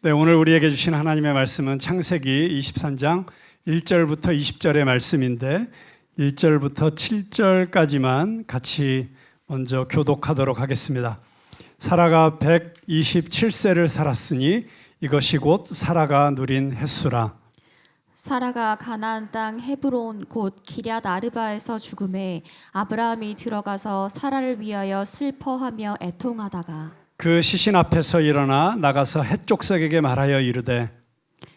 네, 오늘 우리에게 주신 하나님의 말씀은 창세기 23장 1절부터 20절의 말씀인데 1절부터 7절까지만 같이 먼저 교독하도록 하겠습니다. 사라가 127세를 살았으니 이것이 곧 사라가 누린 햇수라. 사라가 가나안 땅 헤브론 곧 기럇 아르바에서 죽음에 아브라함이 들어가서 사라를 위하여 슬퍼하며 애통하다가 그 시신 앞에서 일어나 나가서 헷족속에게 말하여 이르되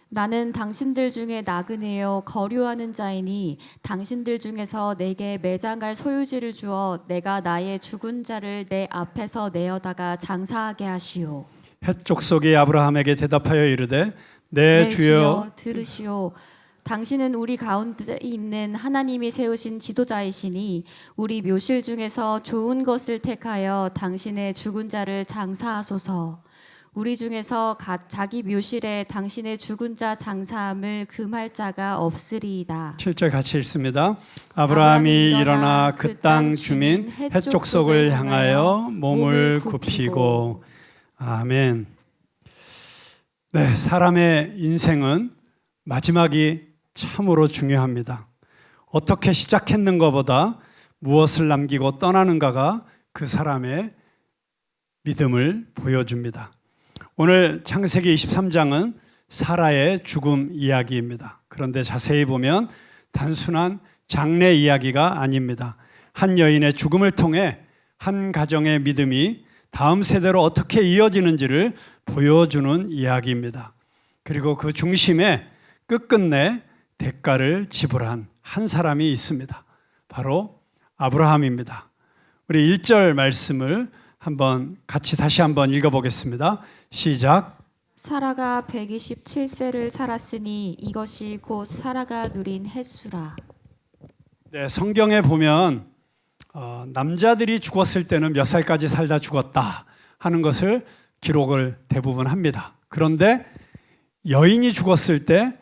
나는 당신들 중에 나그네요 거류하는 자이니 당신들 중에서 내게 매장할 소유지를 주어 내가 나의 죽은 자를 내 앞에서 내어다가 장사하게 하시오. 헷족속이 아브라함에게 대답하여 이르되 내 주여 들으시오. 당신은 우리 가운데 있는 하나님이 세우신 지도자이시니 우리 묘실 중에서 좋은 것을 택하여 당신의 죽은 자를 장사하소서. 우리 중에서 자기 묘실에 당신의 죽은 자 장사함을 금할 자가 없으리이다. 7절 같이 읽습니다. 아브라함이 일어나 그 땅 주민 헷족속을 향하여 몸을 굽히고. 아멘. 네, 사람의 인생은 마지막이 참으로 중요합니다. 어떻게 시작했는 것보다 무엇을 남기고 떠나는가가 그 사람의 믿음을 보여줍니다. 오늘 창세기 23장은 사라의 죽음 이야기입니다. 그런데 자세히 보면 단순한 장래 이야기가 아닙니다. 한 여인의 죽음을 통해 한 가정의 믿음이 다음 세대로 어떻게 이어지는지를 보여주는 이야기입니다. 그리고 그 중심에 끝끝내 대가를 지불한 한 사람이 있습니다. 바로 아브라함입니다. 우리 1절 말씀을 다시 한번 읽어보겠습니다. 시작. 사라가 127세를 살았으니 이것이 곧 사라가 누린 햇수라. 네, 성경에 보면 남자들이 죽었을 때는 몇 살까지 살다 죽었다 하는 것을 기록을 대부분 합니다. 그런데 여인이 죽었을 때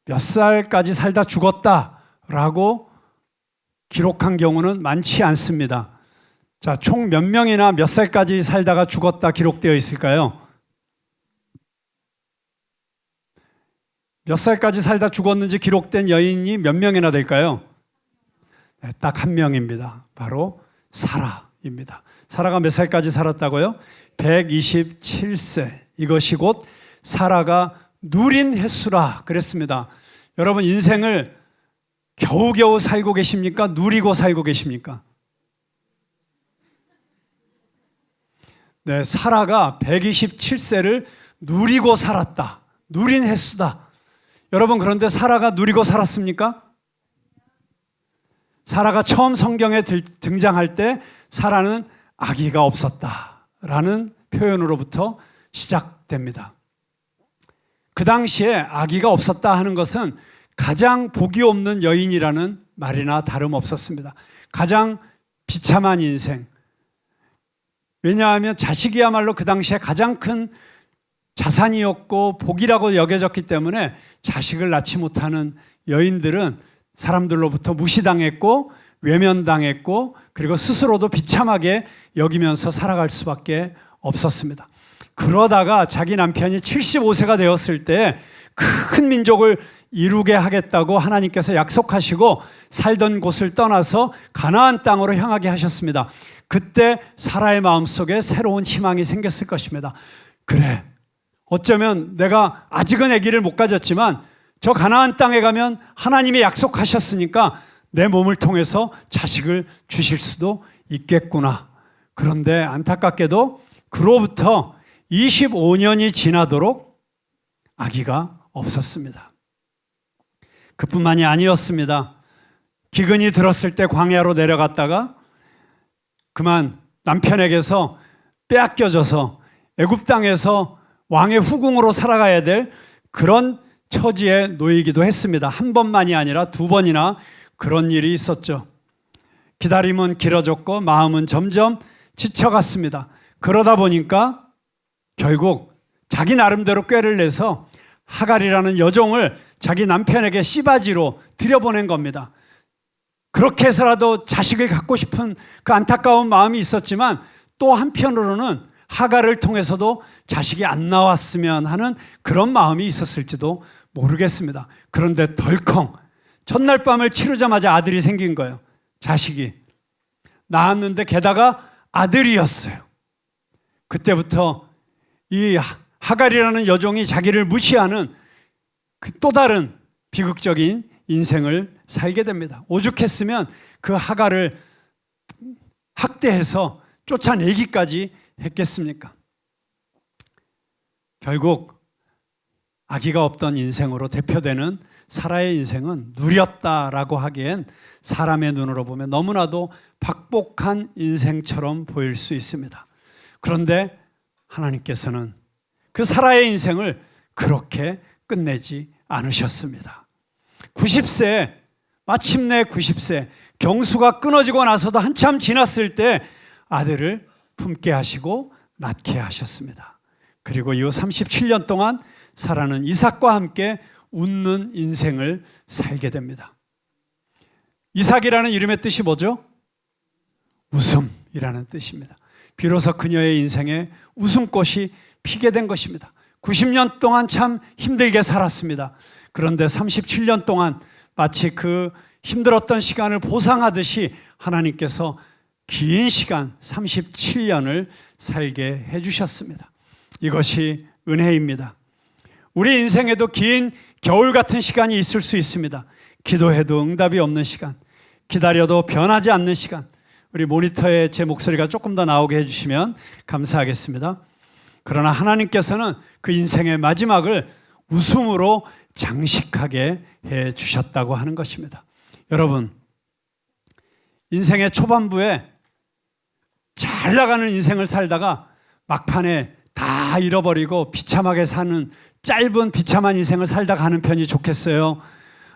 몇 살까지 살다 죽었다라고 기록한 경우는 많지 않습니다. 자, 총 몇 명이나 몇 살까지 살다가 죽었다 기록되어 있을까요? 몇 살까지 살다 죽었는지 기록된 여인이 몇 명이나 될까요? 네, 딱 한 명입니다. 바로 사라입니다. 사라가 몇 살까지 살았다고요? 127세. 이것이 곧 사라가 누린 햇수라 그랬습니다. 여러분 인생을 겨우겨우 살고 계십니까? 누리고 살고 계십니까? 네, 사라가 127세를 누리고 살았다. 누린 햇수다. 여러분 그런데 사라가 누리고 살았습니까? 사라가 처음 성경에 등장할 때 사라는 아기가 없었다라는 표현으로부터 시작됩니다. 그 당시에 아기가 없었다 하는 것은 가장 복이 없는 여인이라는 말이나 다름없었습니다. 가장 비참한 인생. 왜냐하면 자식이야말로 그 당시에 가장 큰 자산이었고 복이라고 여겨졌기 때문에 자식을 낳지 못하는 여인들은 사람들로부터 무시당했고 외면당했고 그리고 스스로도 비참하게 여기면서 살아갈 수밖에 없었습니다. 그러다가 자기 남편이 75세가 되었을 때 큰 민족을 이루게 하겠다고 하나님께서 약속하시고 살던 곳을 떠나서 가나안 땅으로 향하게 하셨습니다. 그때 사라의 마음속에 새로운 희망이 생겼을 것입니다. 그래, 어쩌면 내가 아직은 아기를 못 가졌지만 저 가나안 땅에 가면 하나님이 약속하셨으니까 내 몸을 통해서 자식을 주실 수도 있겠구나. 그런데 안타깝게도 그로부터 25년이 지나도록 아기가 없었습니다. 그뿐만이 아니었습니다. 기근이 들었을 때 광야로 내려갔다가 그만 남편에게서 빼앗겨져서 애굽 땅에서 왕의 후궁으로 살아가야 될 그런 처지에 놓이기도 했습니다. 한 번만이 아니라 두 번이나 그런 일이 있었죠. 기다림은 길어졌고 마음은 점점 지쳐갔습니다. 그러다 보니까 결국 자기 나름대로 꾀를 내서 하갈이라는 여종을 자기 남편에게 씨바지로 들여보낸 겁니다. 그렇게 해서라도 자식을 갖고 싶은 그 안타까운 마음이 있었지만 또 한편으로는 하갈을 통해서도 자식이 안 나왔으면 하는 그런 마음이 있었을지도 모르겠습니다. 그런데 덜컹 첫날 밤을 치르자마자 아들이 생긴 거예요. 자식이 낳았는데 게다가 아들이었어요. 그때부터 이 하갈이라는 여종이 자기를 무시하는 그 또 다른 비극적인 인생을 살게 됩니다. 오죽했으면 그 하갈을 학대해서 쫓아내기까지 했겠습니까? 결국 아기가 없던 인생으로 대표되는 사라의 인생은 누렸다라고 하기엔 사람의 눈으로 보면 너무나도 박복한 인생처럼 보일 수 있습니다. 그런데 하나님께서는 그 사라의 인생을 그렇게 끝내지 않으셨습니다. 90세, 마침내 90세, 경수가 끊어지고 나서도 한참 지났을 때 아들을 품게 하시고 낳게 하셨습니다. 그리고 이후 37년 동안 사라는 이삭과 함께 웃는 인생을 살게 됩니다. 이삭이라는 이름의 뜻이 뭐죠? 웃음이라는 뜻입니다. 비로소 그녀의 인생에 웃음꽃이 피게 된 것입니다. 90년 동안 참 힘들게 살았습니다. 그런데 37년 동안 마치 그 힘들었던 시간을 보상하듯이 하나님께서 긴 시간 37년을 살게 해주셨습니다. 이것이 은혜입니다. 우리 인생에도 긴 겨울 같은 시간이 있을 수 있습니다. 기도해도 응답이 없는 시간, 기다려도 변하지 않는 시간. 우리 모니터에 제 목소리가 조금 더 나오게 해주시면 감사하겠습니다. 그러나 하나님께서는 그 인생의 마지막을 웃음으로 장식하게 해주셨다고 하는 것입니다. 여러분, 인생의 초반부에 잘 나가는 인생을 살다가 막판에 다 잃어버리고 비참하게 사는 짧은 비참한 인생을 살다 가는 편이 좋겠어요?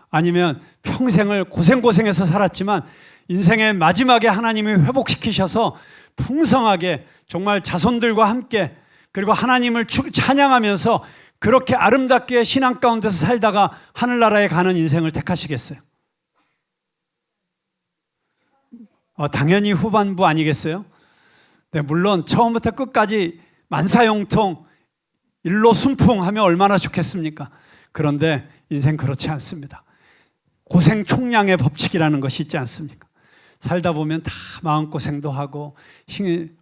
아니면 평생을 고생해서 살았지만 인생의 마지막에 하나님이 회복시키셔서 풍성하게 정말 자손들과 함께 그리고 하나님을 찬양하면서 그렇게 아름답게 신앙 가운데서 살다가 하늘나라에 가는 인생을 택하시겠어요? 당연히 후반부 아니겠어요? 네, 물론 처음부터 끝까지 만사형통 일로 순풍하면 얼마나 좋겠습니까? 그런데 인생 그렇지 않습니다. 고생 총량의 법칙이라는 것이 있지 않습니까? 살다 보면 다 마음고생도 하고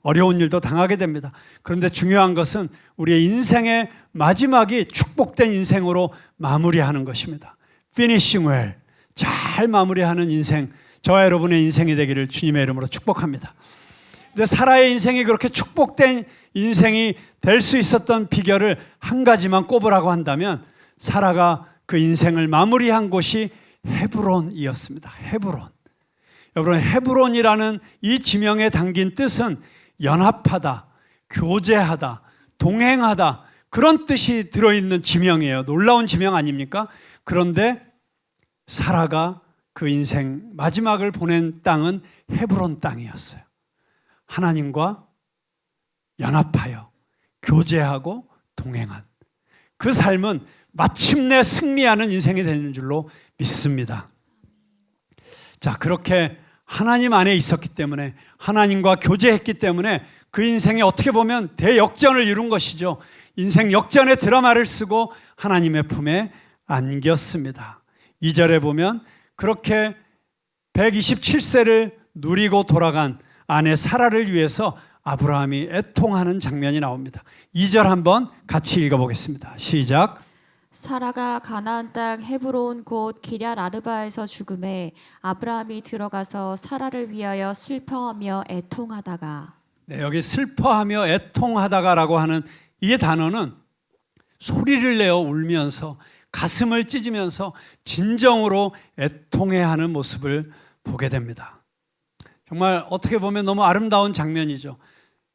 어려운 일도 당하게 됩니다. 그런데 중요한 것은 우리의 인생의 마지막이 축복된 인생으로 마무리하는 것입니다. Finishing well, 잘 마무리하는 인생, 저와 여러분의 인생이 되기를 주님의 이름으로 축복합니다. 근데 사라의 인생이 그렇게 축복된 인생이 될 수 있었던 비결을 한 가지만 꼽으라고 한다면 사라가 그 인생을 마무리한 곳이 헤브론이었습니다. 헤브론. 여러분, 헤브론이라는 이 지명에 담긴 뜻은 연합하다, 교제하다, 동행하다, 그런 뜻이 들어있는 지명이에요. 놀라운 지명 아닙니까? 그런데 사라가 그 인생 마지막을 보낸 땅은 헤브론 땅이었어요. 하나님과 연합하여 교제하고 동행한 그 삶은 마침내 승리하는 인생이 되는 줄로 믿습니다. 자, 그렇게 하나님 안에 있었기 때문에, 하나님과 교제했기 때문에 그 인생에 어떻게 보면 대역전을 이룬 것이죠. 인생 역전의 드라마를 쓰고 하나님의 품에 안겼습니다. 2절에 보면 그렇게 127세를 누리고 돌아간 아내 사라를 위해서 아브라함이 애통하는 장면이 나옵니다. 2절 한번 같이 읽어보겠습니다. 시작. 사라가 가나안 땅 헤브론 곧 기럇 아르바에서 죽음에 아브라함이 들어가서 사라를 위하여 슬퍼하며 애통하다가. 네, 여기 슬퍼하며 애통하다가라고 하는 이 단어는 소리를 내어 울면서 가슴을 찢으면서 진정으로 애통해하는 모습을 보게 됩니다. 정말 어떻게 보면 너무 아름다운 장면이죠.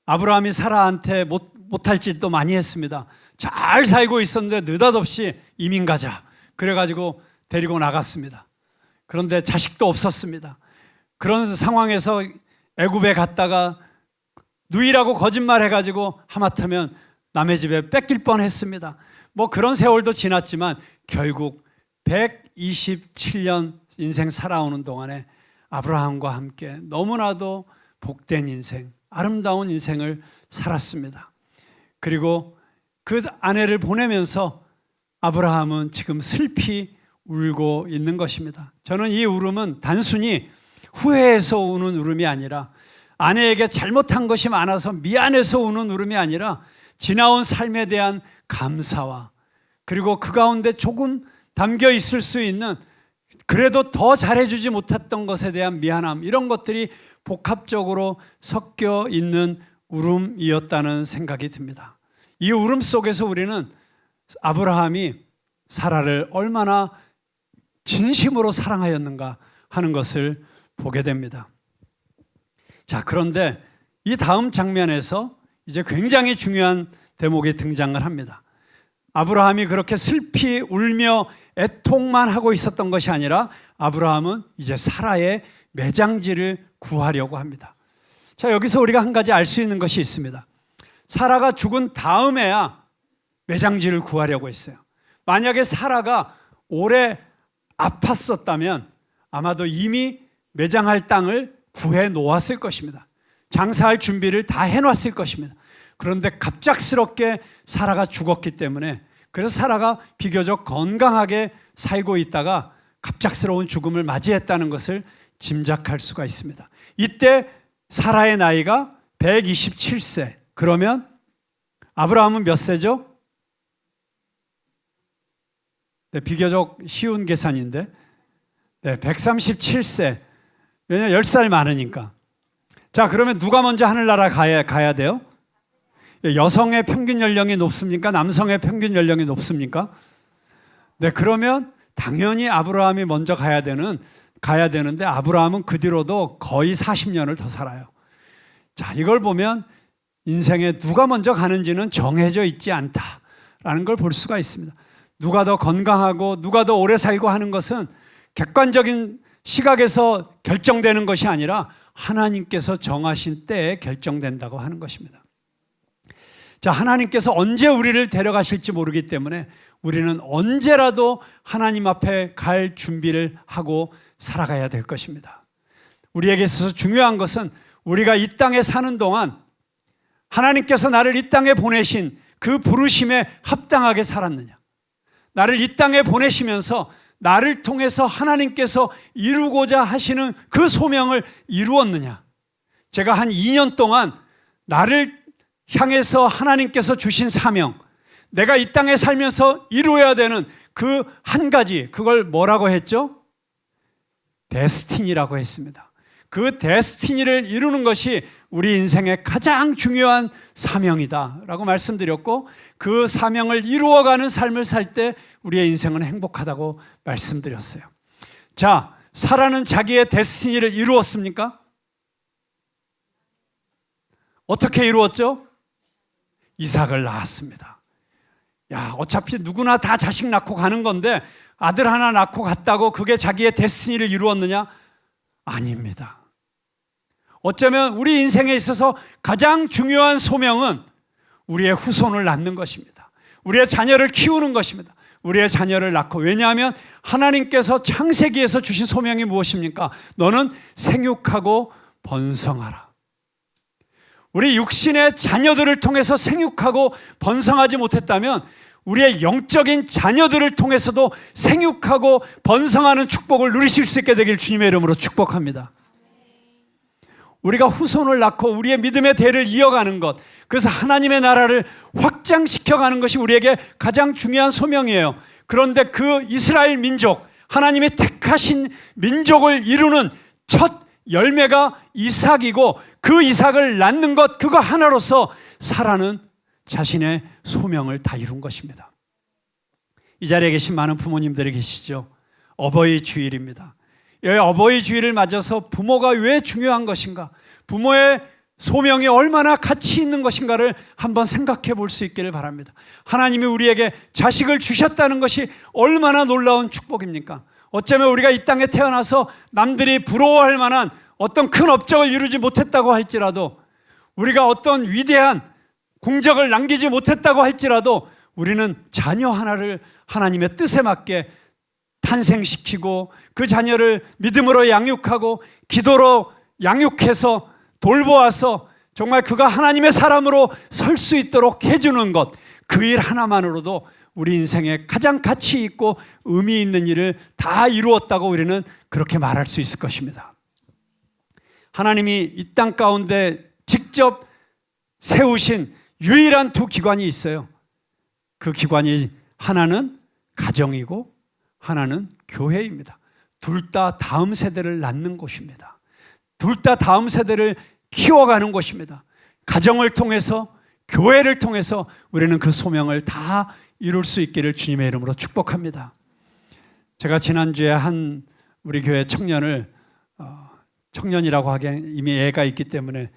아브라함이 사라한테 못할 짓도 많이 했습니다. 잘 살고 있었는데 느닷없이 이민 가자. 그래가지고 데리고 나갔습니다. 그런데 자식도 없었습니다. 그런 상황에서 애굽에 갔다가 누이라고 거짓말해가지고 하마터면 남의 집에 뺏길 뻔했습니다. 뭐 그런 세월도 지났지만 결국 127년 인생 살아오는 동안에 아브라함과 함께 너무나도 복된 인생, 아름다운 인생을 살았습니다. 그리고 그 아내를 보내면서 아브라함은 지금 슬피 울고 있는 것입니다. 저는 이 울음은 단순히 후회해서 우는 울음이 아니라, 아내에게 잘못한 것이 많아서 미안해서 우는 울음이 아니라, 지나온 삶에 대한 감사와, 그리고 그 가운데 조금 담겨 있을 수 있는, 그래도 더 잘해주지 못했던 것에 대한 미안함, 이런 것들이 복합적으로 섞여 있는 울음이었다는 생각이 듭니다. 이 울음 속에서 우리는 아브라함이 사라를 얼마나 진심으로 사랑하였는가 하는 것을 보게 됩니다. 자, 그런데 이 다음 장면에서 이제 굉장히 중요한 대목이 등장을 합니다. 아브라함이 그렇게 슬피 울며 애통만 하고 있었던 것이 아니라 아브라함은 이제 사라의 매장지를 구하려고 합니다. 자, 여기서 우리가 한 가지 알 수 있는 것이 있습니다. 사라가 죽은 다음에야 매장지를 구하려고 했어요. 만약에 사라가 오래 아팠었다면 아마도 이미 매장할 땅을 구해 놓았을 것입니다. 장사할 준비를 다 해놨을 것입니다. 그런데 갑작스럽게 사라가 죽었기 때문에, 그래서 사라가 비교적 건강하게 살고 있다가 갑작스러운 죽음을 맞이했다는 것을 짐작할 수가 있습니다. 이때 사라의 나이가 127세. 그러면 아브라함은 몇 세죠? 네, 비교적 쉬운 계산인데, 네, 137세. 왜냐하면 10살 많으니까. 자, 그러면 누가 먼저 하늘나라 가야 돼요? 여성의 평균 연령이 높습니까? 남성의 평균 연령이 높습니까? 네, 그러면 당연히 아브라함이 먼저 가야 되는데 아브라함은 그 뒤로도 거의 40년을 더 살아요. 자, 이걸 보면 인생에 누가 먼저 가는지는 정해져 있지 않다라는 걸 볼 수가 있습니다. 누가 더 건강하고 누가 더 오래 살고 하는 것은 객관적인 시각에서 결정되는 것이 아니라 하나님께서 정하신 때에 결정된다고 하는 것입니다. 자, 하나님께서 언제 우리를 데려가실지 모르기 때문에 우리는 언제라도 하나님 앞에 갈 준비를 하고 살아가야 될 것입니다. 우리에게 있어서 중요한 것은 우리가 이 땅에 사는 동안 하나님께서 나를 이 땅에 보내신 그 부르심에 합당하게 살았느냐, 나를 이 땅에 보내시면서 나를 통해서 하나님께서 이루고자 하시는 그 소명을 이루었느냐. 제가 한 2년 동안 나를 향해서 하나님께서 주신 사명, 내가 이 땅에 살면서 이루어야 되는 그 한 가지, 그걸 뭐라고 했죠? 데스티니라고 했습니다. 그 데스티니를 이루는 것이 우리 인생의 가장 중요한 사명이다라고 말씀드렸고, 그 사명을 이루어가는 삶을 살 때 우리의 인생은 행복하다고 말씀드렸어요. 자, 사라는 자기의 데스티니를 이루었습니까? 어떻게 이루었죠? 이삭을 낳았습니다. 야, 어차피 누구나 다 자식 낳고 가는 건데 아들 하나 낳고 갔다고 그게 자기의 데스티니를 이루었느냐? 아닙니다. 어쩌면 우리 인생에 있어서 가장 중요한 소명은 우리의 후손을 낳는 것입니다. 우리의 자녀를 키우는 것입니다. 우리의 자녀를 낳고, 왜냐하면 하나님께서 창세기에서 주신 소명이 무엇입니까? 너는 생육하고 번성하라. 우리 육신의 자녀들을 통해서 생육하고 번성하지 못했다면 우리의 영적인 자녀들을 통해서도 생육하고 번성하는 축복을 누리실 수 있게 되길 주님의 이름으로 축복합니다. 우리가 후손을 낳고 우리의 믿음의 대를 이어가는 것, 그래서 하나님의 나라를 확장시켜가는 것이 우리에게 가장 중요한 소명이에요. 그런데 그 이스라엘 민족, 하나님이 택하신 민족을 이루는 첫 열매가 이삭이고, 그 이삭을 낳는 것, 그거 하나로서 사라는 자신의 소명을 다 이룬 것입니다. 이 자리에 계신 많은 부모님들이 계시죠. 어버이 주일입니다. 이 어버이 주일을 맞아서 부모가 왜 중요한 것인가, 부모의 소명이 얼마나 가치 있는 것인가를 한번 생각해 볼 수 있기를 바랍니다. 하나님이 우리에게 자식을 주셨다는 것이 얼마나 놀라운 축복입니까? 어쩌면 우리가 이 땅에 태어나서 남들이 부러워할 만한 어떤 큰 업적을 이루지 못했다고 할지라도, 우리가 어떤 위대한 공적을 남기지 못했다고 할지라도, 우리는 자녀 하나를 하나님의 뜻에 맞게 탄생시키고 그 자녀를 믿음으로 양육하고 기도로 양육해서 돌보아서 정말 그가 하나님의 사람으로 설 수 있도록 해주는 것, 그 일 하나만으로도 우리 인생에 가장 가치 있고 의미 있는 일을 다 이루었다고 우리는 그렇게 말할 수 있을 것입니다. 하나님이 이 땅 가운데 직접 세우신 유일한 두 기관이 있어요. 그 기관이 하나는 가정이고 하나는 교회입니다. 둘 다 다음 세대를 낳는 곳입니다. 둘 다 다음 세대를 키워가는 곳입니다. 가정을 통해서, 교회를 통해서 우리는 그 소명을 다 이룰 수 있기를 주님의 이름으로 축복합니다. 제가 지난주에 한 우리 교회 청년을, 청년이라고 하기엔 이미 애가 있기 때문에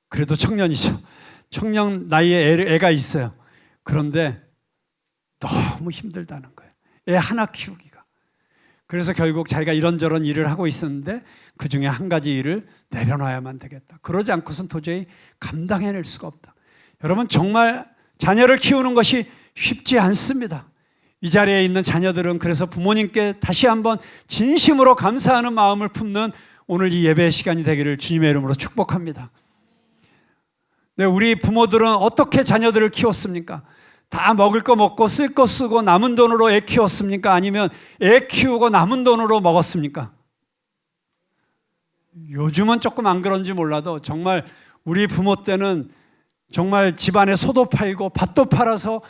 그래도 청년이죠. 청년 나이에 애가 있어요. 그런데 너무 힘들다는 거예요. 애 하나 키우기가. 그래서 결국 자기가 이런저런 일을 하고 있었는데 그 중에 한 가지 일을 내려놔야만 되겠다. 그러지 않고선 도저히 감당해낼 수가 없다. 여러분, 정말 자녀를 키우는 것이 쉽지 않습니다. 이 자리에 있는 자녀들은 그래서 부모님께 다시 한번 진심으로 감사하는 마음을 품는 오늘 이 예배 시간이 되기를 주님의 이름으로 축복합니다. 네, 우리 부모들은 어떻게 자녀들을 키웠습니까? 다 먹을 거 먹고 쓸 거 쓰고 남은 돈으로 애 키웠습니까? 아니면 애 키우고 남은 돈으로 먹었습니까? 요즘은 조금 안 그런지 몰라도 정말 우리 부모 때는 정말 집안에 소도 팔고 밭도 팔아서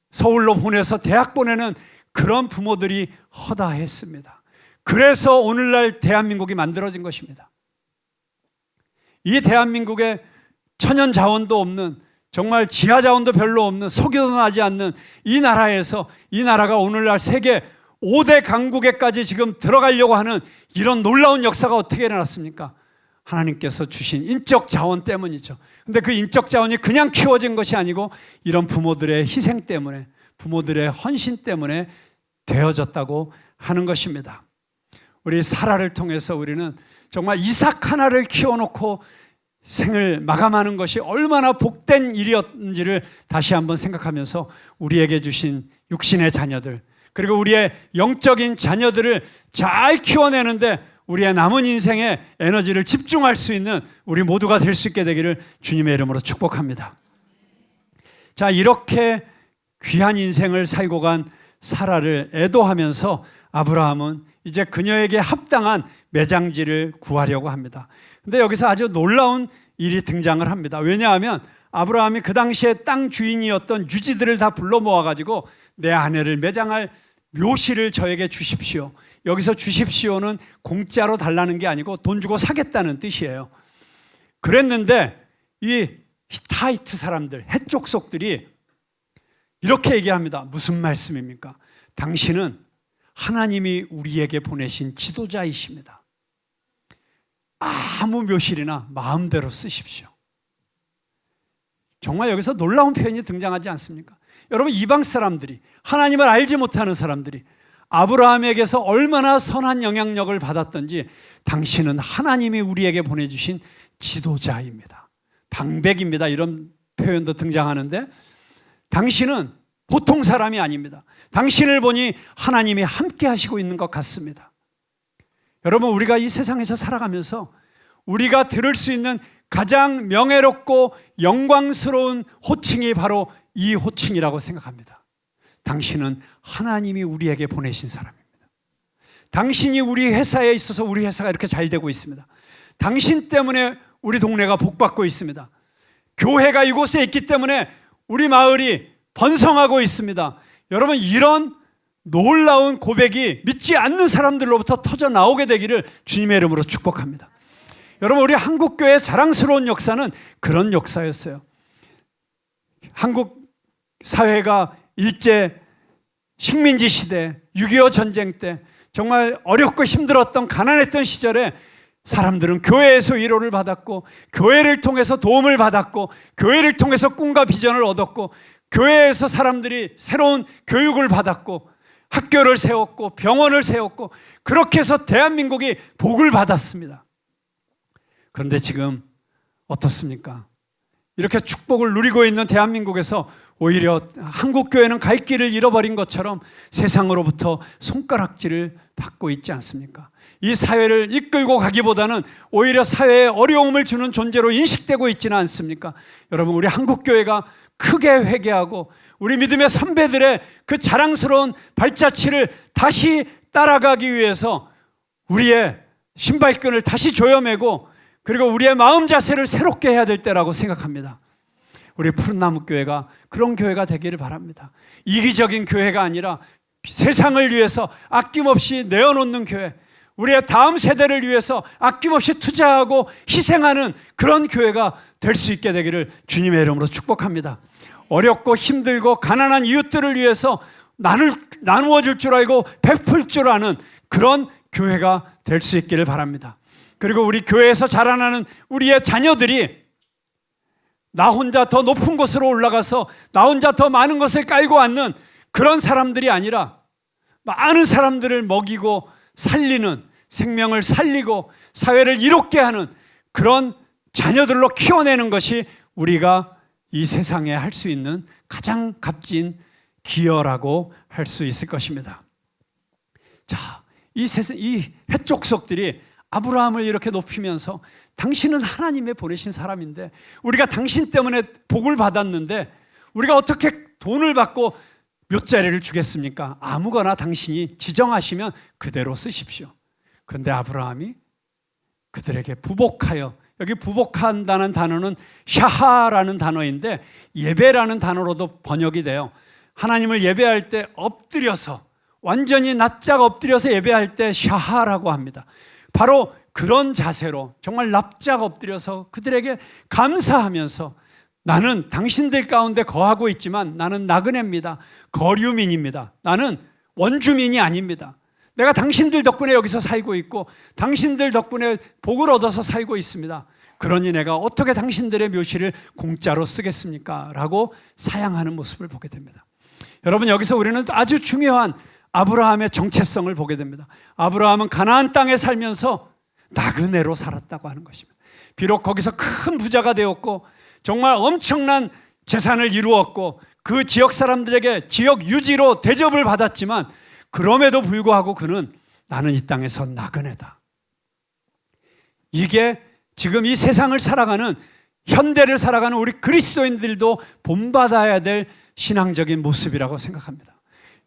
서울로 보내서 대학 보내는 그런 부모들이 허다했습니다. 그래서 오늘날 대한민국이 만들어진 것입니다. 이 대한민국에 천연 자원도 없는, 정말 지하 자원도 별로 없는, 석유도 나지 않는 이 나라에서, 이 나라가 오늘날 세계 5대 강국에까지 지금 들어가려고 하는 이런 놀라운 역사가 어떻게 일어났습니까? 하나님께서 주신 인적 자원 때문이죠. 근데 그 인적 자원이 그냥 키워진 것이 아니고 이런 부모들의 희생 때문에, 부모들의 헌신 때문에 되어졌다고 하는 것입니다. 우리 사라를 통해서 우리는 정말 이삭 하나를 키워놓고 생을 마감하는 것이 얼마나 복된 일이었는지를 다시 한번 생각하면서 우리에게 주신 육신의 자녀들, 그리고 우리의 영적인 자녀들을 잘 키워내는데 우리의 남은 인생에 에너지를 집중할 수 있는 우리 모두가 될 수 있게 되기를 주님의 이름으로 축복합니다. 자, 이렇게 귀한 인생을 살고 간 사라를 애도하면서 아브라함은 이제 그녀에게 합당한 매장지를 구하려고 합니다. 근데 여기서 아주 놀라운 일이 등장을 합니다. 왜냐하면 아브라함이 그 당시에 땅 주인이었던 유지들을 다 불러 모아가지고 내 아내를 매장할 묘시를 저에게 주십시오. 여기서 주십시오는 공짜로 달라는 게 아니고 돈 주고 사겠다는 뜻이에요. 그랬는데 이 히타이트 사람들, 해족속들이 이렇게 얘기합니다. 무슨 말씀입니까? 당신은 하나님이 우리에게 보내신 지도자이십니다. 아무 묘실이나 마음대로 쓰십시오. 정말 여기서 놀라운 표현이 등장하지 않습니까? 여러분, 이방 사람들이, 하나님을 알지 못하는 사람들이 아브라함에게서 얼마나 선한 영향력을 받았던지, 당신은 하나님이 우리에게 보내주신 지도자입니다. 방백입니다. 이런 표현도 등장하는데, 당신은 보통 사람이 아닙니다. 당신을 보니 하나님이 함께 하시고 있는 것 같습니다. 여러분, 우리가 이 세상에서 살아가면서 우리가 들을 수 있는 가장 명예롭고 영광스러운 호칭이 바로 이 호칭이라고 생각합니다. 당신은 하나님이 우리에게 보내신 사람입니다. 당신이 우리 회사에 있어서 우리 회사가 이렇게 잘 되고 있습니다. 당신 때문에 우리 동네가 복받고 있습니다. 교회가 이곳에 있기 때문에 우리 마을이 번성하고 있습니다. 여러분, 이런 놀라운 고백이 믿지 않는 사람들로부터 터져 나오게 되기를 주님의 이름으로 축복합니다. 여러분, 우리 한국교회의 자랑스러운 역사는 그런 역사였어요. 한국 사회가 일제 식민지 시대, 6.25 전쟁 때 정말 어렵고 힘들었던, 가난했던 시절에 사람들은 교회에서 위로를 받았고, 교회를 통해서 도움을 받았고, 교회를 통해서 꿈과 비전을 얻었고, 교회에서 사람들이 새로운 교육을 받았고, 학교를 세웠고, 병원을 세웠고, 그렇게 해서 대한민국이 복을 받았습니다. 그런데 지금 어떻습니까? 이렇게 축복을 누리고 있는 대한민국에서 오히려 한국교회는 갈 길을 잃어버린 것처럼 세상으로부터 손가락질을 받고 있지 않습니까? 이 사회를 이끌고 가기보다는 오히려 사회에 어려움을 주는 존재로 인식되고 있지는 않습니까? 여러분, 우리 한국교회가 크게 회개하고 우리 믿음의 선배들의 그 자랑스러운 발자취를 다시 따라가기 위해서 우리의 신발끈을 다시 조여매고 그리고 우리의 마음 자세를 새롭게 해야 될 때라고 생각합니다. 우리 푸른나무 교회가 그런 교회가 되기를 바랍니다. 이기적인 교회가 아니라 세상을 위해서 아낌없이 내어놓는 교회, 우리의 다음 세대를 위해서 아낌없이 투자하고 희생하는 그런 교회가 될 수 있게 되기를 주님의 이름으로 축복합니다. 어렵고 힘들고 가난한 이웃들을 위해서 나누어 줄 줄 알고 베풀 줄 아는 그런 교회가 될 수 있기를 바랍니다. 그리고 우리 교회에서 자라나는 우리의 자녀들이 나 혼자 더 높은 곳으로 올라가서 나 혼자 더 많은 것을 깔고 앉는 그런 사람들이 아니라 많은 사람들을 먹이고 살리는, 생명을 살리고 사회를 이롭게 하는 그런 자녀들로 키워내는 것이 우리가 이 세상에 할 수 있는 가장 값진 기여라고 할 수 있을 것입니다. 자, 이 해족속들이 아브라함을 이렇게 높이면서 당신은 하나님의 보내신 사람인데 우리가 당신 때문에 복을 받았는데 우리가 어떻게 돈을 받고 몇 자리를 주겠습니까? 아무거나 당신이 지정하시면 그대로 쓰십시오. 그런데 아브라함이 그들에게 부복하여, 여기 부복한다는 단어는 샤하라는 단어인데 예배라는 단어로도 번역이 돼요. 하나님을 예배할 때 엎드려서, 완전히 납작 엎드려서 예배할 때 샤하라고 합니다. 바로 그런 자세로 정말 납작 엎드려서 그들에게 감사하면서 나는 당신들 가운데 거하고 있지만 나는 나그네입니다. 거류민입니다. 나는 원주민이 아닙니다. 내가 당신들 덕분에 여기서 살고 있고 당신들 덕분에 복을 얻어서 살고 있습니다. 그러니 내가 어떻게 당신들의 묘시를 공짜로 쓰겠습니까? 라고 사양하는 모습을 보게 됩니다. 여러분, 여기서 우리는 아주 중요한 아브라함의 정체성을 보게 됩니다. 아브라함은 가나안 땅에 살면서 나그네로 살았다고 하는 것입니다. 비록 거기서 큰 부자가 되었고 정말 엄청난 재산을 이루었고 그 지역 사람들에게 지역 유지로 대접을 받았지만 그럼에도 불구하고 그는 나는 이 땅에서 나그네다. 이게 지금 이 세상을 살아가는, 현대를 살아가는 우리 그리스도인들도 본받아야 될 신앙적인 모습이라고 생각합니다.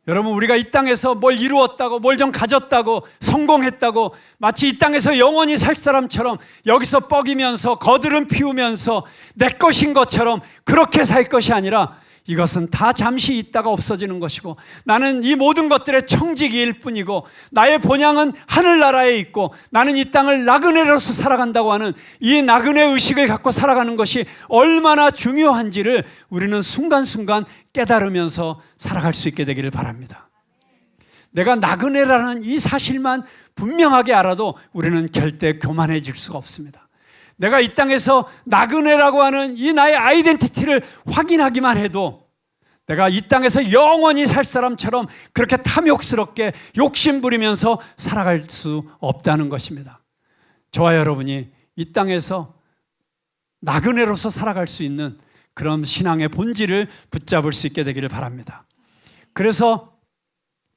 여러분, 우리가 이 땅에서 뭘 이루었다고, 뭘 좀 가졌다고, 성공했다고 마치 이 땅에서 영원히 살 사람처럼 여기서 뻐기면서 거드름 피우면서 내 것인 것처럼 그렇게 살 것이 아니라 이것은 다 잠시 있다가 없어지는 것이고 나는 이 모든 것들의 청지기일 뿐이고 나의 본향은 하늘나라에 있고 나는 이 땅을 나그네로서 살아간다고 하는 이 나그네 의식을 갖고 살아가는 것이 얼마나 중요한지를 우리는 순간순간 깨달으면서 살아갈 수 있게 되기를 바랍니다. 내가 나그네라는 이 사실만 분명하게 알아도 우리는 절대 교만해질 수가 없습니다. 내가 이 땅에서 나그네라고 하는 이 나의 아이덴티티를 확인하기만 해도 내가 이 땅에서 영원히 살 사람처럼 그렇게 탐욕스럽게 욕심부리면서 살아갈 수 없다는 것입니다. 저와 여러분이 이 땅에서 나그네로서 살아갈 수 있는 그런 신앙의 본질을 붙잡을 수 있게 되기를 바랍니다. 그래서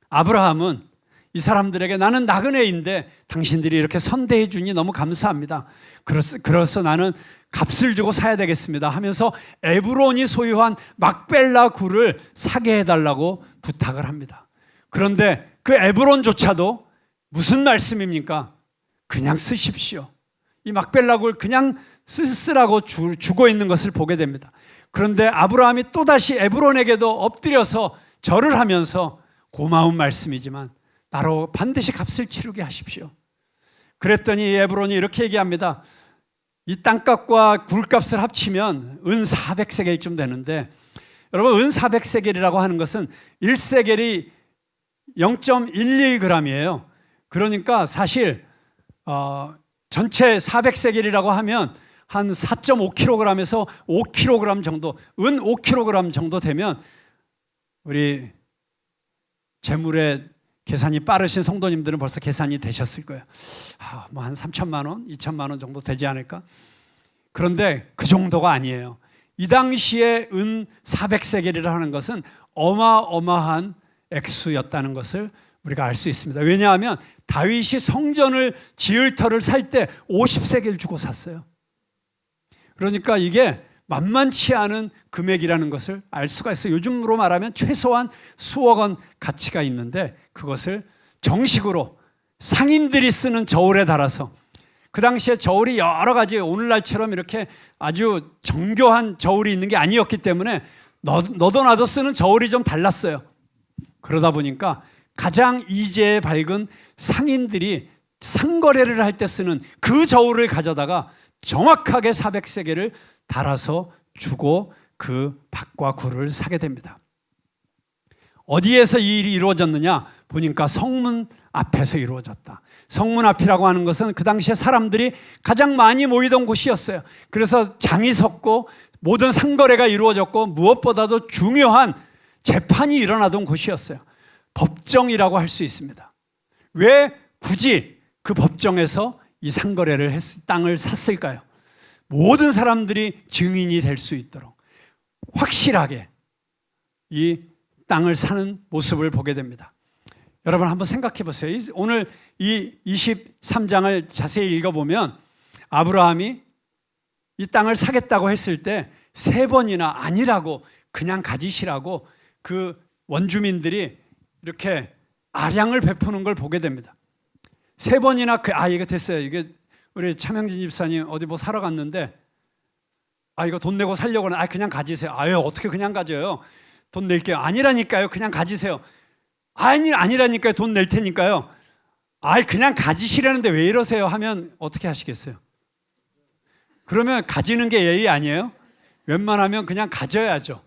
아브라함은 이 사람들에게 나는 나그네인데 당신들이 이렇게 선대해 주니 너무 감사합니다. 그래서 나는 값을 주고 사야 되겠습니다 하면서 에브론이 소유한 막벨라 굴을 사게 해달라고 부탁을 합니다. 그런데 그 에브론조차도 무슨 말씀입니까? 그냥 쓰십시오. 이 막벨라 굴 그냥 쓰라고 주고 있는 것을 보게 됩니다. 그런데 아브라함이 또다시 에브론에게도 엎드려서 절을 하면서 고마운 말씀이지만 나로 반드시 값을 치르게 하십시오. 그랬더니 에브론이 이렇게 얘기합니다. 이 땅값과 굴값을 합치면 은 400세겔쯤 되는데 여러분, 은 400세겔이라고 하는 것은 1세겔이 0.11g이에요. 그러니까 사실 전체 400세겔이라고 하면 한 4.5kg에서 5kg 정도, 은 5kg 정도 되면 우리 재물의 계산이 빠르신 성도님들은 벌써 계산이 되셨을 거예요. 뭐 한 3천만 원, 2천만 원 정도 되지 않을까? 그런데 그 정도가 아니에요. 이 당시에 은 400세겔이라 하는 것은 어마어마한 액수였다는 것을 우리가 알 수 있습니다. 왜냐하면 다윗이 성전을 지을 터를 살 때 50세겔 주고 샀어요. 그러니까 이게 만만치 않은 금액이라는 것을 알 수가 있어요. 요즘으로 말하면 최소한 수억 원 가치가 있는데 그것을 정식으로 상인들이 쓰는 저울에 달아서, 그 당시에 저울이 여러 가지 오늘날처럼 이렇게 아주 정교한 저울이 있는 게 아니었기 때문에 너도 나도 쓰는 저울이 좀 달랐어요. 그러다 보니까 가장 이제에 밝은 상인들이 상거래를 할 때 쓰는 그 저울을 가져다가 정확하게 400세겔을 달아서 주고 그 밭과 굴을 사게 됩니다. 어디에서 이 일이 이루어졌느냐 보니까 성문 앞에서 이루어졌다. 성문 앞이라고 하는 것은 그 당시에 사람들이 가장 많이 모이던 곳이었어요. 그래서 장이 섰고 모든 상거래가 이루어졌고 무엇보다도 중요한 재판이 일어나던 곳이었어요. 법정이라고 할 수 있습니다. 왜 굳이 그 법정에서 이 상거래를 땅을 샀을까요? 모든 사람들이 증인이 될 수 있도록 확실하게 이 땅을 사는 모습을 보게 됩니다. 여러분 한번 생각해 보세요. 오늘 이 23장을 자세히 읽어보면 아브라함이 이 땅을 사겠다고 했을 때 3번이나 아니라고 그냥 가지시라고 그 원주민들이 이렇게 아량을 베푸는 걸 보게 됩니다. 3번이나 이거 됐어요. 이게 우리 차명진 집사님 어디 뭐 사러 갔는데 이거 돈 내고 살려고 하는 그냥 가지세요. 어떻게 그냥 가져요? 돈 낼게요. 아니라니까요. 그냥 가지세요. 아니라니까요. 돈 낼 테니까요. 그냥 가지시라는데 왜 이러세요? 하면 어떻게 하시겠어요? 그러면 가지는 게 예의 아니에요? 웬만하면 그냥 가져야죠.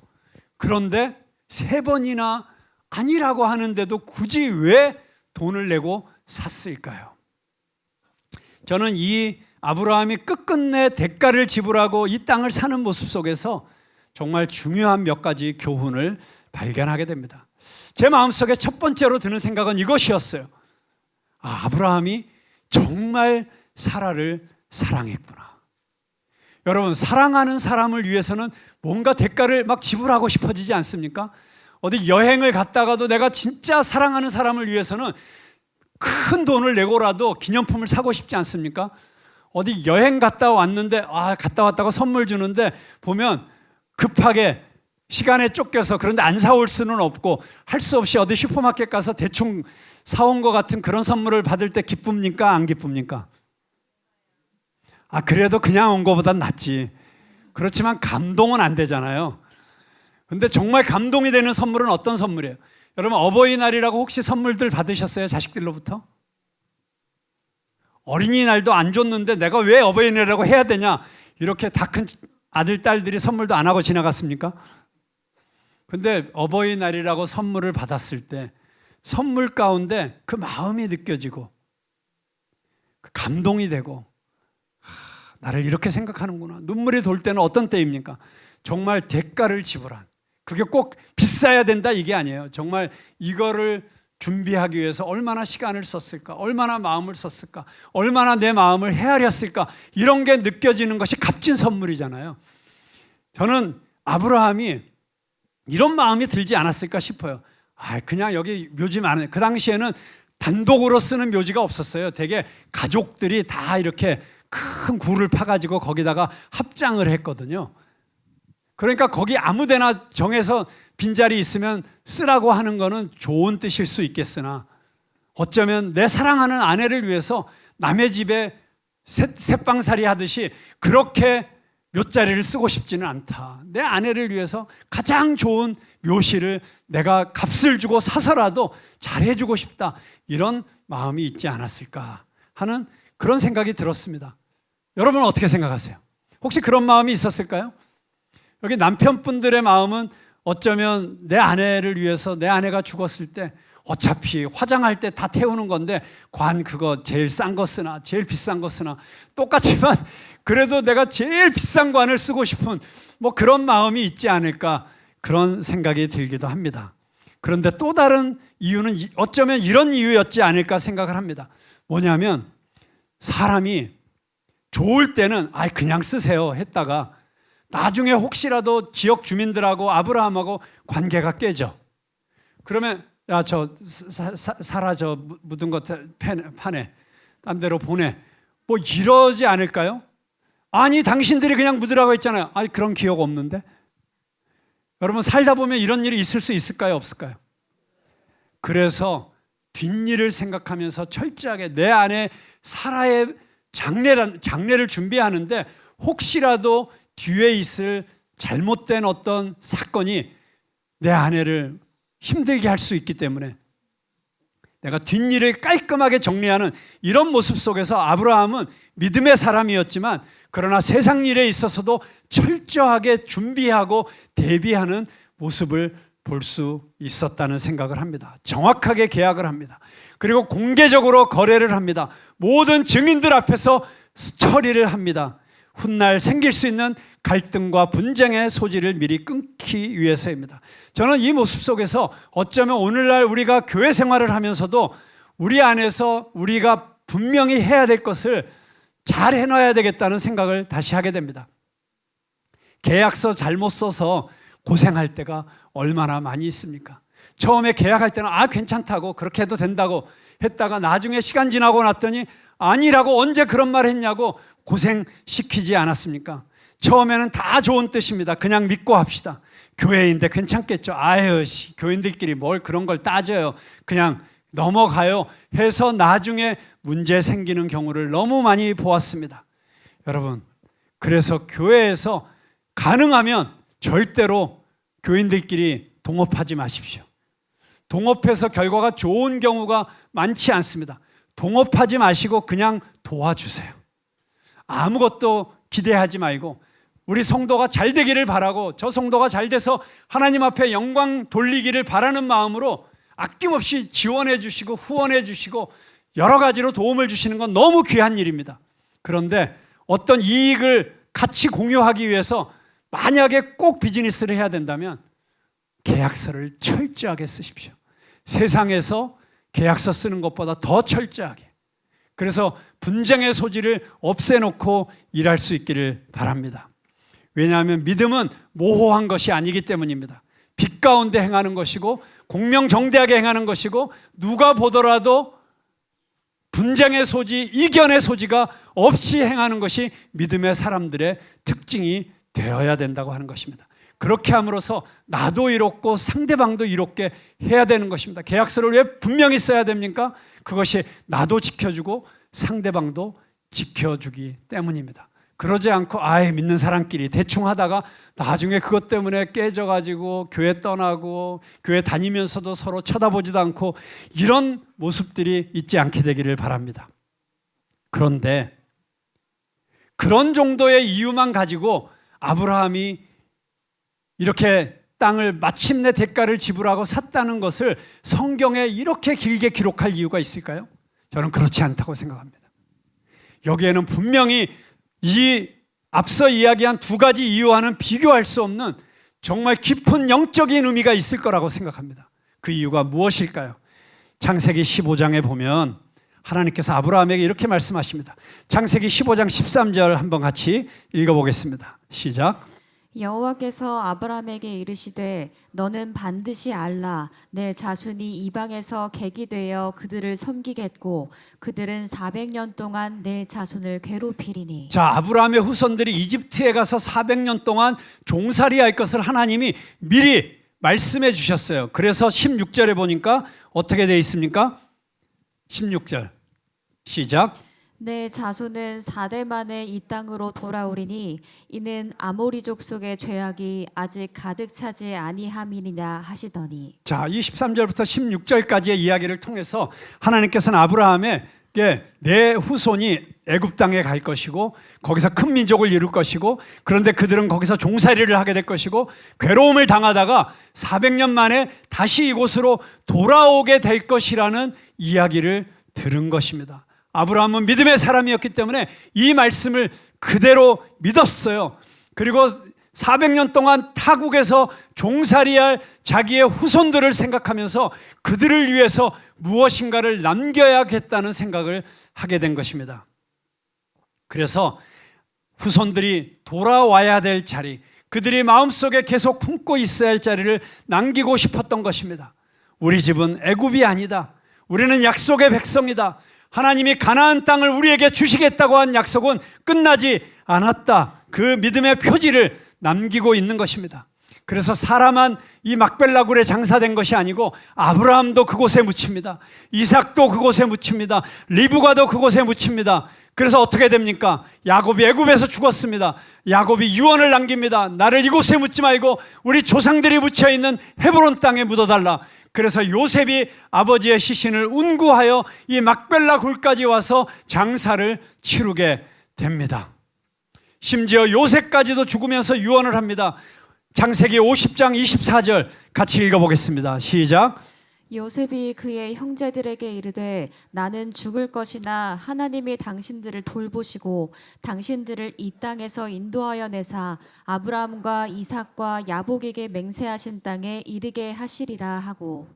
그런데 3번이나 아니라고 하는데도 굳이 왜 돈을 내고 샀을까요? 저는 이 아브라함이 끝끝내 대가를 지불하고 이 땅을 사는 모습 속에서 정말 중요한 몇 가지 교훈을 발견하게 됩니다. 제 마음속에 첫 번째로 드는 생각은 이것이었어요. 아브라함이 정말 사라를 사랑했구나. 여러분, 사랑하는 사람을 위해서는 뭔가 대가를 막 지불하고 싶어지지 않습니까? 어디 여행을 갔다가도 내가 진짜 사랑하는 사람을 위해서는 큰 돈을 내고라도 기념품을 사고 싶지 않습니까? 어디 여행 갔다 왔는데 갔다 왔다고 선물 주는데 보면 급하게 시간에 쫓겨서 그런데 안 사올 수는 없고 할 수 없이 어디 슈퍼마켓 가서 대충 사온 것 같은 그런 선물을 받을 때 기쁩니까? 안 기쁩니까? 그래도 그냥 온 것보단 낫지. 그렇지만 감동은 안 되잖아요. 근데 정말 감동이 되는 선물은 어떤 선물이에요? 여러분, 어버이날이라고 혹시 선물들 받으셨어요? 자식들로부터? 어린이날도 안 줬는데 내가 왜 어버이날이라고 해야 되냐? 이렇게 다 큰 아들, 딸들이 선물도 안 하고 지나갔습니까? 근데 어버이날이라고 선물을 받았을 때 선물 가운데 그 마음이 느껴지고 그 감동이 되고 나를 이렇게 생각하는구나. 눈물이 돌 때는 어떤 때입니까? 정말 대가를 지불한, 그게 꼭 비싸야 된다 이게 아니에요. 정말 이거를 준비하기 위해서 얼마나 시간을 썼을까, 얼마나 마음을 썼을까, 얼마나 내 마음을 헤아렸을까, 이런 게 느껴지는 것이 값진 선물이잖아요. 저는 아브라함이 이런 마음이 들지 않았을까 싶어요. 그냥 여기 묘지 많아요. 그 당시에는 단독으로 쓰는 묘지가 없었어요. 되게 가족들이 다 이렇게 큰 굴을 파가지고 거기다가 합장을 했거든요. 그러니까 거기 아무데나 정해서 빈자리 있으면 쓰라고 하는 거는 좋은 뜻일 수 있겠으나 어쩌면 내 사랑하는 아내를 위해서 남의 집에 새빵살이 하듯이 그렇게 묘자리를 쓰고 싶지는 않다. 내 아내를 위해서 가장 좋은 묘실을 내가 값을 주고 사서라도 잘해주고 싶다. 이런 마음이 있지 않았을까 하는 그런 생각이 들었습니다. 여러분은 어떻게 생각하세요? 혹시 그런 마음이 있었을까요? 여기 남편분들의 마음은 어쩌면 내 아내를 위해서, 내 아내가 죽었을 때 어차피 화장할 때 다 태우는 건데 관 그거 제일 싼 거 쓰나 제일 비싼 거 쓰나 똑같지만 그래도 내가 제일 비싼 관을 쓰고 싶은 뭐 그런 마음이 있지 않을까, 그런 생각이 들기도 합니다. 그런데 또 다른 이유는 어쩌면 이런 이유였지 않을까 생각을 합니다. 뭐냐면 사람이 좋을 때는 그냥 쓰세요 했다가 나중에 혹시라도 지역 주민들하고 아브라함하고 관계가 깨져. 그러면 야, 저 사라 저 묻은 것 파내, 딴 데로 보내. 뭐 이러지 않을까요? 아니, 당신들이 그냥 묻으라고 했잖아요. 아니, 그런 기억 없는데. 여러분, 살다 보면 이런 일이 있을 수 있을까요, 없을까요? 그래서 뒷일을 생각하면서 철저하게 내 안에 사라의 장례를 준비하는데, 혹시라도 뒤에 있을 잘못된 어떤 사건이 내 아내를 힘들게 할 수 있기 때문에 내가 뒷일을 깔끔하게 정리하는 이런 모습 속에서 아브라함은 믿음의 사람이었지만, 그러나 세상 일에 있어서도 철저하게 준비하고 대비하는 모습을 볼 수 있었다는 생각을 합니다. 정확하게 계약을 합니다. 그리고 공개적으로 거래를 합니다. 모든 증인들 앞에서 처리를 합니다. 훗날 생길 수 있는 갈등과 분쟁의 소지를 미리 끊기 위해서입니다. 저는 이 모습 속에서 어쩌면 오늘날 우리가 교회 생활을 하면서도 우리 안에서 우리가 분명히 해야 될 것을 잘 해놔야 되겠다는 생각을 다시 하게 됩니다. 계약서 잘못 써서 고생할 때가 얼마나 많이 있습니까? 처음에 계약할 때는 괜찮다고, 그렇게 해도 된다고 했다가 나중에 시간 지나고 났더니 아니라고, 언제 그런 말 했냐고 고생시키지 않았습니까? 처음에는 다 좋은 뜻입니다. 그냥 믿고 합시다. 교회인데 괜찮겠죠. 교인들끼리 뭘 그런 걸 따져요. 그냥 넘어가요 해서 나중에 문제 생기는 경우를 너무 많이 보았습니다. 여러분, 그래서 교회에서 가능하면 절대로 교인들끼리 동업하지 마십시오. 동업해서 결과가 좋은 경우가 많지 않습니다. 동업하지 마시고 그냥 도와주세요. 아무것도 기대하지 말고 우리 성도가 잘 되기를 바라고, 저 성도가 잘 돼서 하나님 앞에 영광 돌리기를 바라는 마음으로 아낌없이 지원해 주시고 후원해 주시고 여러 가지로 도움을 주시는 건 너무 귀한 일입니다. 그런데 어떤 이익을 같이 공유하기 위해서 만약에 꼭 비즈니스를 해야 된다면 계약서를 철저하게 쓰십시오. 세상에서 계약서 쓰는 것보다 더 철저하게. 그래서 분쟁의 소지를 없애놓고 일할 수 있기를 바랍니다. 왜냐하면 믿음은 모호한 것이 아니기 때문입니다. 빛 가운데 행하는 것이고 공명정대하게 행하는 것이고, 누가 보더라도 분쟁의 소지, 이견의 소지가 없이 행하는 것이 믿음의 사람들의 특징이 되어야 된다고 하는 것입니다. 그렇게 함으로써 나도 이롭고 상대방도 이롭게 해야 되는 것입니다. 계약서를 왜 분명히 써야 됩니까? 그것이 나도 지켜주고 상대방도 지켜주기 때문입니다. 그러지 않고 믿는 사람끼리 대충 하다가 나중에 그것 때문에 깨져가지고 교회 떠나고 교회 다니면서도 서로 쳐다보지도 않고 이런 모습들이 있지 않게 되기를 바랍니다. 그런데 그런 정도의 이유만 가지고 아브라함이 이렇게 땅을 마침내 대가를 지불하고 샀다는 것을 성경에 이렇게 길게 기록할 이유가 있을까요? 저는 그렇지 않다고 생각합니다. 여기에는 분명히 이 앞서 이야기한 두 가지 이유와는 비교할 수 없는 정말 깊은 영적인 의미가 있을 거라고 생각합니다. 그 이유가 무엇일까요? 창세기 15장에 보면 하나님께서 아브라함에게 이렇게 말씀하십니다. 창세기 15장 13절 한번 같이 읽어보겠습니다. 시작. 여호와께서 아브라함에게 이르시되 너는 반드시 알라 내 자손이 이방에서 객이 되어 그들을 섬기겠고 그들은 400년 동안 내 자손을 괴롭히리니. 자, 아브라함의 후손들이 이집트에 가서 400년 동안 종살이 할 것을 하나님이 미리 말씀해 주셨어요. 그래서 16절에 보니까 어떻게 되어 있습니까? 16절 시작. 내 자손은 4대 만에 이 땅으로 돌아오리니 이는 아모리 족속의 죄악이 아직 가득 차지 아니함이니라 하시더니. 자, 이 13절부터 16절까지의 이야기를 통해서 하나님께서는 아브라함에게 내 후손이 애굽 땅에 갈 것이고 거기서 큰 민족을 이룰 것이고, 그런데 그들은 거기서 종살이를 하게 될 것이고 괴로움을 당하다가 400년 만에 다시 이곳으로 돌아오게 될 것이라는 이야기를 들은 것입니다. 아브라함은 믿음의 사람이었기 때문에 이 말씀을 그대로 믿었어요. 그리고 400년 동안 타국에서 종살이할 자기의 후손들을 생각하면서 그들을 위해서 무엇인가를 남겨야겠다는 생각을 하게 된 것입니다. 그래서 후손들이 돌아와야 될 자리, 그들이 마음속에 계속 품고 있어야 할 자리를 남기고 싶었던 것입니다. 우리 집은 애굽이 아니다. 우리는 약속의 백성이다. 하나님이 가나안 땅을 우리에게 주시겠다고 한 약속은 끝나지 않았다. 그 믿음의 표지를 남기고 있는 것입니다. 그래서 사라만 이 막벨라 굴에 장사된 것이 아니고 아브라함도 그곳에 묻힙니다. 이삭도 그곳에 묻힙니다. 리브가도 그곳에 묻힙니다. 그래서 어떻게 됩니까? 야곱이 애굽에서 죽었습니다. 야곱이 유언을 남깁니다. 나를 이곳에 묻지 말고 우리 조상들이 묻혀 있는 헤브론 땅에 묻어달라. 그래서 요셉이 아버지의 시신을 운구하여 이 막벨라 굴까지 와서 장사를 치르게 됩니다. 심지어 요셉까지도 죽으면서 유언을 합니다. 창세기 50장 24절 같이 읽어보겠습니다. 시작. 요셉이 그의 형제들에게 이르되 나는 죽을 것이나 하나님이 당신들을 돌보시고 당신들을 이 땅에서 인도하여 내사 아브라함과 이삭과 야복에게 맹세하신 땅에 이르게 하시리라 하고.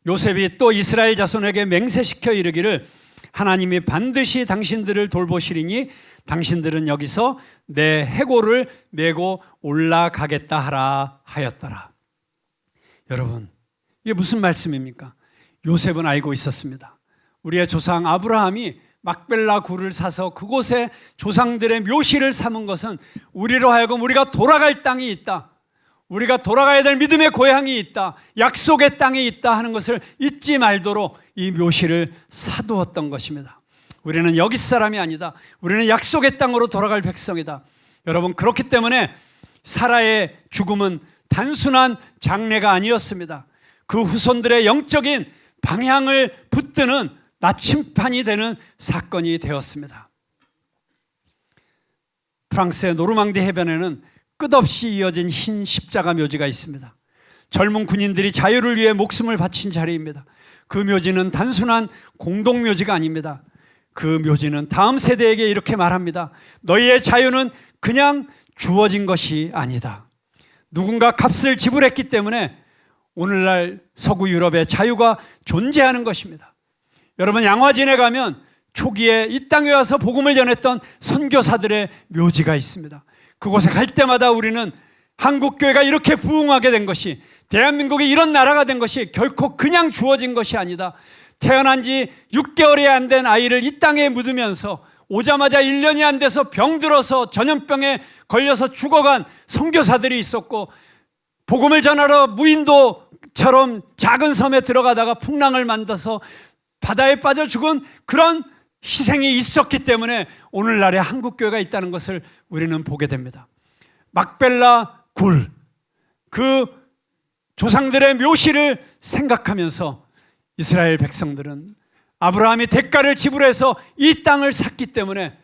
요셉이 또 이스라엘 자손에게 맹세시켜 이르기를 하나님이 반드시 당신들을 돌보시리니 당신들은 여기서 내 해골을 메고 올라가겠다 하라 하였더라. 여러분, 이게 무슨 말씀입니까? 요셉은 알고 있었습니다. 우리의 조상 아브라함이 막벨라 굴을 사서 그곳에 조상들의 묘실을 삼은 것은 우리로 하여금 우리가 돌아갈 땅이 있다, 우리가 돌아가야 될 믿음의 고향이 있다, 약속의 땅이 있다 하는 것을 잊지 말도록 이 묘실을 사두었던 것입니다. 우리는 여기 사람이 아니다. 우리는 약속의 땅으로 돌아갈 백성이다. 여러분, 그렇기 때문에 사라의 죽음은 단순한 장례가 아니었습니다. 그 후손들의 영적인 방향을 붙드는 나침판이 되는 사건이 되었습니다. 프랑스의 노르망디 해변에는 끝없이 이어진 흰 십자가 묘지가 있습니다. 젊은 군인들이 자유를 위해 목숨을 바친 자리입니다. 그 묘지는 단순한 공동묘지가 아닙니다. 그 묘지는 다음 세대에게 이렇게 말합니다. 너희의 자유는 그냥 주어진 것이 아니다. 누군가 값을 지불했기 때문에 오늘날 서구 유럽의 자유가 존재하는 것입니다. 여러분, 양화진에 가면 초기에 이 땅에 와서 복음을 전했던 선교사들의 묘지가 있습니다. 그곳에 갈 때마다 우리는 한국교회가 이렇게 부흥하게 된 것이, 대한민국이 이런 나라가 된 것이 결코 그냥 주어진 것이 아니다. 태어난 지 6개월이 안 된 아이를 이 땅에 묻으면서 오자마자 1년이 안 돼서 병들어서 전염병에 걸려서 죽어간 선교사들이 있었고, 복음을 전하러 무인도처럼 작은 섬에 들어가다가 풍랑을 만나서 바다에 빠져 죽은 그런 희생이 있었기 때문에 오늘날의 한국교회가 있다는 것을 우리는 보게 됩니다. 막벨라 굴, 그 조상들의 묘실을 생각하면서 이스라엘 백성들은 아브라함이 대가를 지불해서 이 땅을 샀기 때문에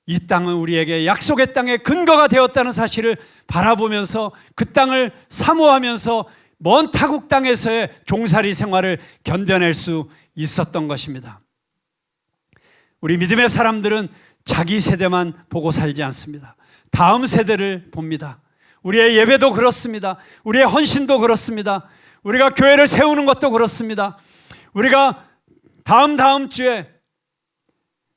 이 땅은 우리에게 약속의 땅의 근거가 되었다는 사실을 바라보면서 그 땅을 사모하면서 먼 타국 땅에서의 종살이 생활을 견뎌낼 수 있었던 것입니다. 우리 믿음의 사람들은 자기 세대만 보고 살지 않습니다. 다음 세대를 봅니다. 우리의 예배도 그렇습니다. 우리의 헌신도 그렇습니다. 우리가 교회를 세우는 것도 그렇습니다. 우리가 다음 주에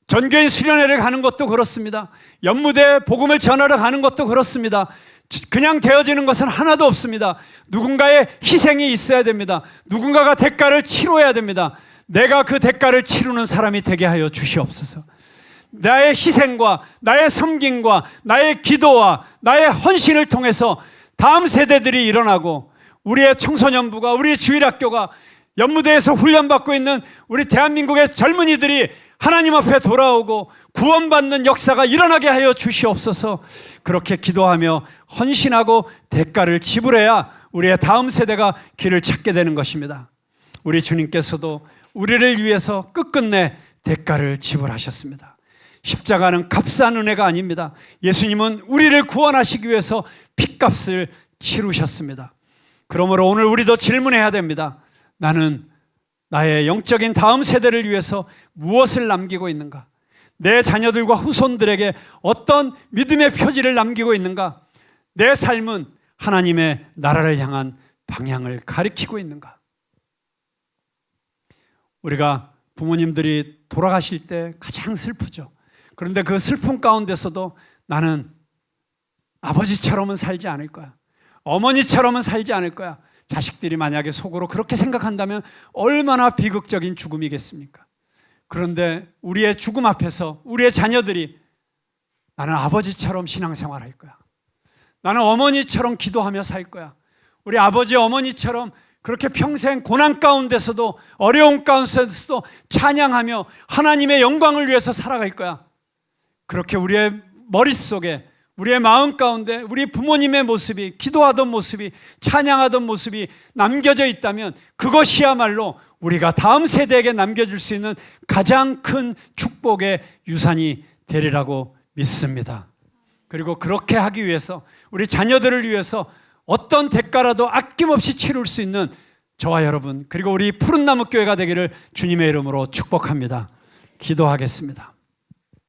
전교인 수련회를 가는 것도 그렇습니다. 연무대에 복음을 전하러 가는 것도 그렇습니다. 그냥 되어지는 것은 하나도 없습니다. 누군가의 희생이 있어야 됩니다. 누군가가 대가를 치러야 됩니다. 내가 그 대가를 치르는 사람이 되게 하여 주시옵소서. 나의 희생과 나의 섬김과 나의 기도와 나의 헌신을 통해서 다음 세대들이 일어나고 우리의 청소년부가, 우리 주일학교가, 연무대에서 훈련받고 있는 우리 대한민국의 젊은이들이 하나님 앞에 돌아오고 구원받는 역사가 일어나게 하여 주시옵소서. 그렇게 기도하며 헌신하고 대가를 지불해야 우리의 다음 세대가 길을 찾게 되는 것입니다. 우리 주님께서도 우리를 위해서 끝끝내 대가를 지불하셨습니다. 십자가는 값싼 은혜가 아닙니다. 예수님은 우리를 구원하시기 위해서 핏값을 치르셨습니다. 그러므로 오늘 우리도 질문해야 됩니다. 나는 나의 영적인 다음 세대를 위해서 무엇을 남기고 있는가? 내 자녀들과 후손들에게 어떤 믿음의 표지를 남기고 있는가? 내 삶은 하나님의 나라를 향한 방향을 가리키고 있는가? 우리가 부모님들이 돌아가실 때 가장 슬프죠. 그런데 그 슬픔 가운데서도 나는 아버지처럼은 살지 않을 거야. 어머니처럼은 살지 않을 거야. 자식들이 만약에 속으로 그렇게 생각한다면 얼마나 비극적인 죽음이겠습니까? 그런데 우리의 죽음 앞에서 우리의 자녀들이 나는 아버지처럼 신앙생활 할 거야. 나는 어머니처럼 기도하며 살 거야. 우리 아버지 어머니처럼 그렇게 평생 고난 가운데서도 어려움 가운데서도 찬양하며 하나님의 영광을 위해서 살아갈 거야. 그렇게 우리의 머릿속에 우리의 마음 가운데 우리 부모님의 모습이 기도하던 모습이 찬양하던 모습이 남겨져 있다면 그것이야말로 우리가 다음 세대에게 남겨줄 수 있는 가장 큰 축복의 유산이 되리라고 믿습니다. 그리고 그렇게 하기 위해서 우리 자녀들을 위해서 어떤 대가라도 아낌없이 치룰 수 있는 저와 여러분 그리고 우리 푸른나무 교회가 되기를 주님의 이름으로 축복합니다. 기도하겠습니다.